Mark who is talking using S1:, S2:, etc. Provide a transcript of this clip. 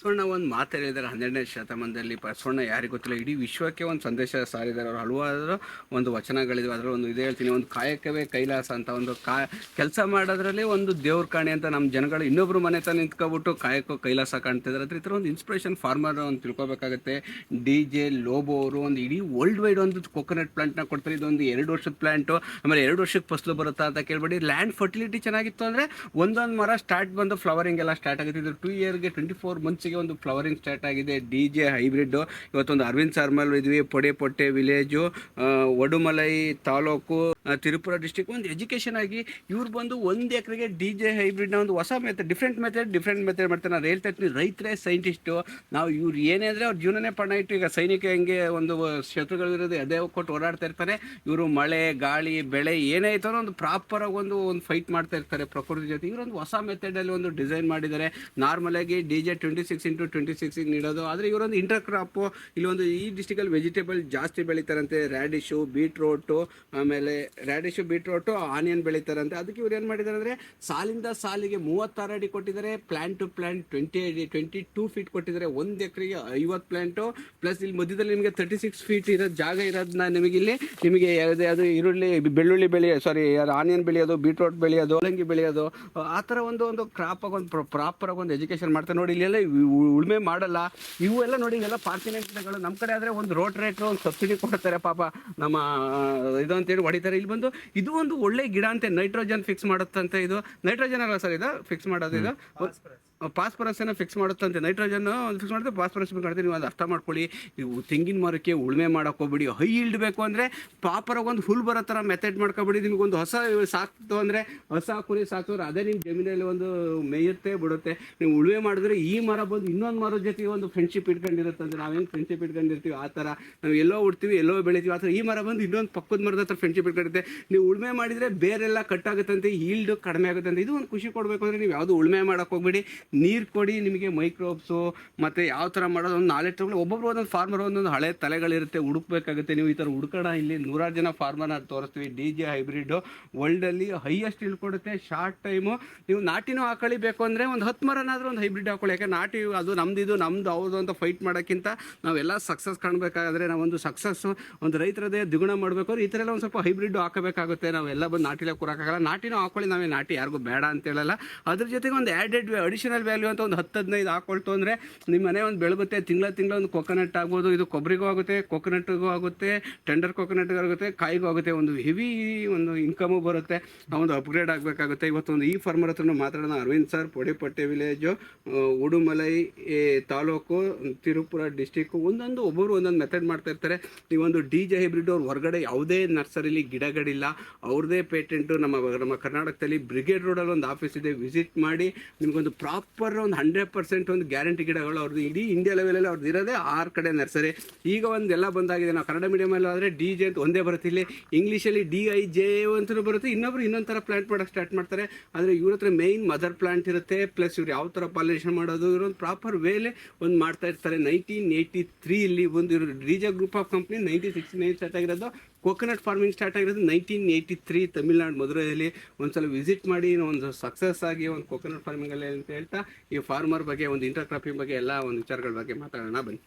S1: ಬಸವಣ್ಣ ಒಂದು ಮಾತು ಹೇಳಿದ್ದಾರೆ 12ನೇ ಶತಮಾನದಲ್ಲಿ. ಬಸವಣ್ಣ ಯಾರಿಗೂ ಗೊತ್ತಿಲ್ಲ, ಇಡೀ ವಿಶ್ವಕ್ಕೆ ಒಂದು ಸಂದೇಶ ಸಾರಿದ್ದಾರೆ. ಅವರು ಹಲವಾರು ಒಂದು ವಚನಗಳಿವೆ. ಅದರಲ್ಲಿ ಒಂದು ಇದೇ ಹೇಳ್ತೀನಿ, ಒಂದು ಕಾಯಕವೇ ಕೈಲಾಸ ಅಂತ. ಒಂದು ಕೆಲಸ ಮಾಡೋದ್ರಲ್ಲಿ ಒಂದು ದೇವ್ರ ಕಾಣಿ ಅಂತ ನಮ್ಮ ಜನಗಳು ಇನ್ನೊಬ್ರು ಮನೆ ತ ನಿಂತ್ಕೊಬಿಟ್ಟು ಕಾಯಕ ಕೈಲಾಸ ಕಾಣ್ತಿದ್ದಾರೆ. ಅದ್ರ ಈ ಥರ ಒಂದು ಇನ್ಸ್ಪಿರೇಷನ್ ಫಾರ್ಮರ್ ಒಂದು ತಿಳ್ಕೊಬೇಕಾಗುತ್ತೆ. DJ ಲೋಬೋ ಅವರು ಒಂದು ಇಡೀ ವರ್ಲ್ಡ್ ವೈಡ್ ಒಂದು ಕೊಕೊನಟ್ ಪ್ಲಾಂಟ್ನ ಕೊಡ್ತಾರೆ. ಇದೊಂದು 2 ವರ್ಷದ ಪ್ಲಾಂಟು, ಆಮೇಲೆ 2 ವರ್ಷಕ್ಕೆ ಫಸಲು ಬರುತ್ತಾ ಅಂತ ಕೇಳ್ಬೇಡಿ. ಲ್ಯಾಂಡ್ ಫರ್ಟಿಲಿಟಿ ಚೆನ್ನಾಗಿತ್ತು ಅಂದರೆ ಒಂದೊಂದು ಮರ ಸ್ಟಾರ್ಟ್ ಬಂದು ಫ್ಲವರಿಂಗ್ ಎಲ್ಲ ಸ್ಟಾರ್ಟ್ ಆಗುತ್ತೆ. ಇದು 2 ಇಯರ್ಗೆ 24 ಮಂತ್ಸಿಗೆ ಒಂದು ಫ್ಲವರಿಂಗ್ ಸ್ಟಾರ್ಟ್ ಆಗಿದೆ. DJ ಹೈಬ್ರಿಡ್ ಇವತ್ತೊಂದು ಅರವಿಂದ್ ಸರ್ಮಲ್ ಇದ್ವಿ, ಪೊಡೆ ವಿಲೇಜು, ಒಡುಮಲೈ ತಾಲೂಕು, ತಿರುಪುರ ಡಿಸ್ಟಿಕ್. ಒಂದು ಎಜುಕೇಷನ್ ಆಗಿ ಇವ್ರು ಬಂದು 1 ಎಕರೆಗೆ DJ ಹೈಬ್ರಿಡ್ನ ಒಂದು ಹೊಸ ಮೆಥಡ್, ಡಿಫ್ರೆಂಟ್ ಮೆಥಡ್ ಮಾಡ್ತಾರೆ. ನಾನು ಹೇಳ್ತಾ ಇರ್ತೀನಿ, ರೈತರೇ ಸೈಂಟಿಸ್ಟು. ನಾವು ಇವ್ರು ಏನೇ ಅಂದರೆ ಅವ್ರ ಜೀವನನೇ ಪಣ ಇಟ್ಟು, ಈಗ ಸೈನಿಕ ಹೆಂಗೆ ಒಂದು ಶತ್ರುಗಳಿರೋದು ಅದೇ ಕೊಟ್ಟು ಓಡಾಡ್ತಾ ಇರ್ತಾರೆ, ಇವರು ಮಳೆ ಗಾಳಿ ಬೆಳೆ ಏನೇ ಐತೋ ಒಂದು ಪ್ರಾಪರಾಗಿ ಒಂದು ಫೈಟ್ ಮಾಡ್ತಾ ಇರ್ತಾರೆ ಪ್ರಕೃತಿ ಜೊತೆ. ಇವರೊಂದು ಹೊಸ ಮೆಥಡಲ್ಲಿ ಒಂದು ಡಿಸೈನ್ ಮಾಡಿದ್ದಾರೆ. ನಾರ್ಮಲ್ ಆಗಿ DJ 26x26 ನೀಡೋದು, ಆದರೆ ಇವರೊಂದು ಇಂಟರ್ ಕ್ರಾಪು. ಇಲ್ಲಿ ಒಂದು ಈ ಡಿಸ್ಟಿಕಲ್ಲಿ ವೆಜಿಟೇಬಲ್ ಜಾಸ್ತಿ ಬೆಳೀತಾರಂತೆ. ರ್ಯಾಡಿಶು ಬೀಟ್ರೋಟು ಆನಿಯನ್ ಬೆಳೀತಾರಂತೆ. ಅದಕ್ಕೆ ಇವ್ರು ಏನು ಮಾಡಿದ್ದಾರೆ ಅಂದರೆ ಸಾಲಿಂದ ಸಾಲಿಗೆ 36 ಅಡಿ ಕೊಟ್ಟಿದ್ದಾರೆ. ಪ್ಲಾಂಟ್ ಟು ಪ್ಲಾಂಟ್ 22 ಫೀಟ್ ಕೊಟ್ಟಿದ್ದಾರೆ. 1 ಎಕರೆಗೆ 50 ಪ್ಲಾಂಟು, ಪ್ಲಸ್ ಇಲ್ಲಿ ಮಧ್ಯದಲ್ಲಿ ನಿಮಗೆ 36 ಫೀಟ್ ಇರೋದು ಜಾಗ ಇರೋದನ್ನ ನಿಮಗೆ ಯಾವುದೇ ಈರುಳ್ಳಿ ಬೆಳ್ಳುಳ್ಳಿ ಆನಿಯನ್ ಬೆಳೆಯೋದು, ಬೀಟ್ರೋಟ್ ಬೆಳೆಯೋದು, ಮೂಲಂಗಿ ಬೆಳೆಯೋದು, ಆ ಥರ ಒಂದು ಕ್ರಾಪಾಗಿ ಒಂದು ಪ್ರಾಪರಾಗಿ ಒಂದು ಎಜುಕೇಷನ್ ಮಾಡ್ತಾರೆ. ನೋಡಿ ಇಲ್ಲೆಲ್ಲ ಉಳುಮೆ ಮಾಡಲ್ಲ, ಇವೆಲ್ಲ ನೋಡಿ ಇವೆಲ್ಲ ಪಾರ್ಕಿನೆಂಟ್ಗಳು. ನಮ್ಮ ಕಡೆ ಆದರೆ ಒಂದು ರೋಟ್ರೇಟ್ರು ಒಂದು ಸಬ್ಸಿಡಿ ಕೊಡ್ತಾರೆ, ಪಾಪ ನಮ್ಮ ಇದು ಅಂತೇಳಿ ಹೊಡಿತಾರೆ. ಇಲ್ಲಿ ಬಂದು ಇದು ಒಂದು ಒಳ್ಳೆ ಗಿಡ ಅಂತೆ, ನೈಟ್ರೋಜನ್ ಫಿಕ್ಸ್ ಮಾಡುತ್ತಂತೆ. ಇದು ನೈಟ್ರೋಜನ್ ಅಲ್ಲ ಸರ್, ಇದು ಫಿಕ್ಸ್ ಮಾಡೋದು, ಇದು ಫಾಸ್ಫರಸ್ಸನ್ನು ಫಿಕ್ಸ್ ಮಾಡುತ್ತಂತೆ. ನೈಟ್ರೋಜನ್ ಫಿಕ್ಸ್ ಮಾಡಿದ್ರೆ ಫಾಸ್ಫರಸ್ ಮಾಡ್ತೀವಿ. ನೀವು ಅದು ಅರ್ಥ ಮಾಡ್ಕೊಳ್ಳಿ. ನೀವು ತೆಂಗಿನ ಮರಕ್ಕೆ ಉಳುಮೆ ಮಾಡೋಕೆ ಹೋಗ್ಬಿಡಿ. ಹೈ ಈಲ್ಡ್ ಬೇಕು ಅಂದರೆ ಪಾಪರಾಗಿ ಒಂದು ಹುಲ್ ಬರೋ ಥರ ಮೆಥಡ್ ಮಾಡ್ಕೊಬಿಡಿ. ನಿಮಗೊಂದು ಹೊಸ ಸಾಕ್ತು ಅಂದರೆ, ಹೊಸ ಕುರಿ ಸಾಕಿದ್ರೆ ಅದೇ ನಿಮ್ಮ ಜಮೀನಲ್ಲಿ ಒಂದು ಮೇಯುತ್ತೆ ಬಿಡುತ್ತೆ. ನೀವು ಉಳುಮೆ ಮಾಡಿದ್ರೆ ಈ ಮರ ಬಂದು ಇನ್ನೊಂದು ಮರದ ಜೊತೆಗೆ ಒಂದು ಫ್ರೆಂಡ್ಶಿಪ್ ಇಟ್ಕೊಂಡಿರುತ್ತಂತೆ. ನಾವೇನು ಫ್ರೆಂಡ್ಶಿಪ್ ಇಟ್ಕೊಂಡಿರ್ತೀವಿ ಆ ಥರ ನಾವು ಎಲ್ಲೋ ಹುಡ್ತೀವಿ, ಎಲ್ಲೋ ಬೆಳಿತೀವಿ. ಆ ಥರ ಈ ಮರ ಬಂದು ಇನ್ನೊಂದು ಪಕ್ಕದ ಮರದ ಹತ್ರ ಫ್ರೆಂಡ್ಶಿಪ್ ಇಟ್ಕೊಂಡಿರುತ್ತೆ. ನೀವು ಉಳುಮೆ ಮಾಡಿದರೆ ಬೇರೆಲ್ಲ ಕಟ್ಟಾಗುತ್ತಂತೆ, ಈಲ್ಡ್ ಕಡಿಮೆ ಆಗುತ್ತಂತೆ. ಇದು ಒಂದು ಖುಷಿ ಕೊಡಬೇಕು ಅಂದರೆ ನೀವು ಯಾವುದು ಉಳುಮೆ ಮಾಡೋಕೆ ಹೋಗ್ಬಿಡಿ. ನೀರು ಕೊಡಿ, ನಿಮಗೆ ಮೈಕ್ರೋಬ್ಸು ಮತ್ತು ಯಾವ ಥರ ಮಾಡೋದು ಒಂದು ನಾಲೆಜ್ ತಗೊಳ್ಳಿ. ಒಬ್ಬೊಬ್ರು ಒಂದೊಂದು ಫಾರ್ಮರ್ ಒಂದೊಂದು ಹಳೆ ತಲೆಗಳಿರುತ್ತೆ, ಹುಡುಕ್ಬೇಕಾಗುತ್ತೆ. ನೀವು ಈ ಥರ ಹುಡ್ಕೋಣ. ಇಲ್ಲಿ 100 ಜನ ಫಾರ್ಮರ್ನ ತೋರಿಸ್ತೀವಿ. DJ ಹೈಬ್ರಿಡ್ಡು ವರ್ಲ್ಡಲ್ಲಿ ಹೈಯೆಸ್ಟ್ ಇಲ್ಡ್ ಕೊಡುತ್ತೆ. ಶಾರ್ಟ್ ಟೈಮು ನೀವು ನಾಟಿನೂ ಹಾಕೊಳ್ಳಿ, ಬೇಕು ಅಂದರೆ ಒಂದು 10 ಮರನಾದರೂ ಒಂದು ಹೈಬ್ರಿಡ್ ಹಾಕೊಳ್ಳಿ. ಯಾಕೆ ನಾಟಿ ಅದು ನಮ್ಮದು ಅವ್ರದ್ದು ಅಂತ ಫೈಟ್ ಮಾಡೋಕ್ಕಿಂತ ನಾವೆಲ್ಲ ಸಕ್ಸಸ್ ಕಾಣಬೇಕಾದ್ರೆ, ನಾವೊಂದು ಸಕ್ಸಸ್ಸು ಒಂದು ರೈತರದೇ ದ್ವಿಗುಣ ಮಾಡಬೇಕಾದ್ರೆ ಈ ಥರ ಎಲ್ಲ ಒಂದು ಸ್ವಲ್ಪ ಹೈಬ್ರಿಡ್ ಹಾಕಬೇಕಾಗುತ್ತೆ. ನಾವೆಲ್ಲ ಬಂದು ನಾಟಿಲೇ ಕೂರೋಕ್ಕಾಗಲ್ಲ. ನಾಟಿನೂ ಹಾಕೊಳ್ಳಿ, ನಾವೇ ನಾಟಿ ಯಾರಿಗೂ ಬೇಡ ಅಂತ ಹೇಳಲ್ಲ. ಅದ್ರ ಜೊತೆಗೆ ಒಂದು ಅಡಿಷನಲ್ ವ್ಯಾಲ್ಯೂ ಅಂತ ಒಂದು 10-15 ಹಾಕೊಳ್ತು ಅಂದರೆ ನಿಮ್ಮ ಮನೆ ಒಂದು ಬೆಳಗುತ್ತೆ. ತಿಂಗಳ ಒಂದು ಕೊಕೊನಟ್ ಆಗ್ಬೋದು. ಇದು ಕೊಬ್ಬರಿಗೂ ಆಗುತ್ತೆ, ಕೊಕೊನಟ್ಗೂ ಆಗುತ್ತೆ, ಟೆಂಡರ್ ಕೊಕೊನಟ್ಗೂ ಆಗುತ್ತೆ, ಕಾಯಿಗೂ ಆಗುತ್ತೆ. ಒಂದು ಹೆವಿ ಒಂದು ಇನ್ಕಮು ಬರುತ್ತೆ. ಒಂದು ಅಪ್ಗ್ರೇಡ್ ಆಗಬೇಕಾಗುತ್ತೆ. ಇವತ್ತೊಂದು ಈ ಫಾರ್ಮರ್ ಹತ್ರನೂ ಮಾತಾಡೋಣ. Arvind sir, Pode village, Udumalai taluk, Tiruppur district. ಒಬ್ಬರು ಒಂದೊಂದು ಮೆಥಡ್ ಮಾಡ್ತಾ ಇರ್ತಾರೆ. ನೀವೊಂದು DJ ಹೈಬ್ರಿಡ್ ಅವ್ರು ಹೊರಗಡೆ ಯಾವುದೇ ನರ್ಸರಿಲಿ ಗಿಡಗಳಿಲ್ಲ, ಅವ್ರದ್ದೇ ಪೇಟೆಂಟು. ನಮ್ಮ ಕರ್ನಾಟಕದಲ್ಲಿ ಬ್ರಿಗೇಡ್ ರೋಡಲ್ಲಿ ಒಂದು ಆಫೀಸ್ ಇದೆ, ವಿಸಿಟ್ ಮಾಡಿ ನಿಮಗೊಂದು ಪ್ರಾಪರ್ ಒಂದು 100% ಒಂದು ಗ್ಯಾರಂಟಿ ಗಿಡಗಳು ಅವ್ರದ್ದು. ಇಡೀ ಇಂಡಿಯಾ ಲೆವೆಲಲ್ಲಿ ಅವ್ರದ್ದು ಇರೋದೇ 6 ಕಡೆ ನರ್ಸರಿ. ಈಗ ಒಂದೆಲ್ಲ ಬಂದಾಗಿದೆ. ನಾವು ಕನ್ನಡ ಮೀಡಿಯಮಲ್ಲಿ ಆದರೆ DJ ಅಂತ ಒಂದೇ ಬರುತ್ತೆ. ಇಲ್ಲಿ ಇಂಗ್ಲೀಷಲ್ಲಿ DIJ ಅಂತಲೂ ಬರುತ್ತೆ. ಇನ್ನೊಂದು ಥರ ಪ್ಲಾಂಟ್ ಮಾಡೋಕ್ಕೆ ಸ್ಟಾರ್ಟ್ ಮಾಡ್ತಾರೆ. ಆದರೆ ಇವ್ರ ಹತ್ರ ಮೇಯ್ನ್ ಮದರ್ ಪ್ಲಾಂಟ್ ಇರುತ್ತೆ. ಪ್ಲಸ್ ಇವ್ರು ಯಾವ ಥರ ಪಾಲಿನೇಷನ್ ಮಾಡೋದು ಇವರೊಂದು ಪ್ರಾಪರ್ ವೇಲೆ ಒಂದು ಮಾಡ್ತಾ ಇರ್ತಾರೆ. 1983 ಇಲ್ಲಿ ಒಂದು ಇವರು DJ group of company 1969 start ಆಗಿರೋದು. ಕೊಕೊನಟ್ ಫಾರ್ಮಿಂಗ್ ಸ್ಟಾರ್ಟ್ ಆಗಿರೋದು 1983 ತಮಿಳ್ನಾಡು ಮಧುರೈಯಲ್ಲಿ. ಒಂದ್ಸಲ ವಿಸಿಟ್ ಮಾಡಿ ಒಂದು ಸಕ್ಸಸ್ ಆಗಿ ಒಂದು ಕೊಕೊನಟ್ ಫಾರ್ಮಿಂಗಲ್ಲಿ ಅಂತ ಹೇಳ್ತಾ ಈ ಫಾರ್ಮರ್ ಬಗ್ಗೆ, ಒಂದು ಇಂಟರ್ ಕ್ರಾಪಿಂಗ್ ಬಗ್ಗೆ ಎಲ್ಲ ಒಂದು ವಿಚಾರಗಳ ಬಗ್ಗೆ ಮಾತಾಡೋಣ ಬನ್ನಿ.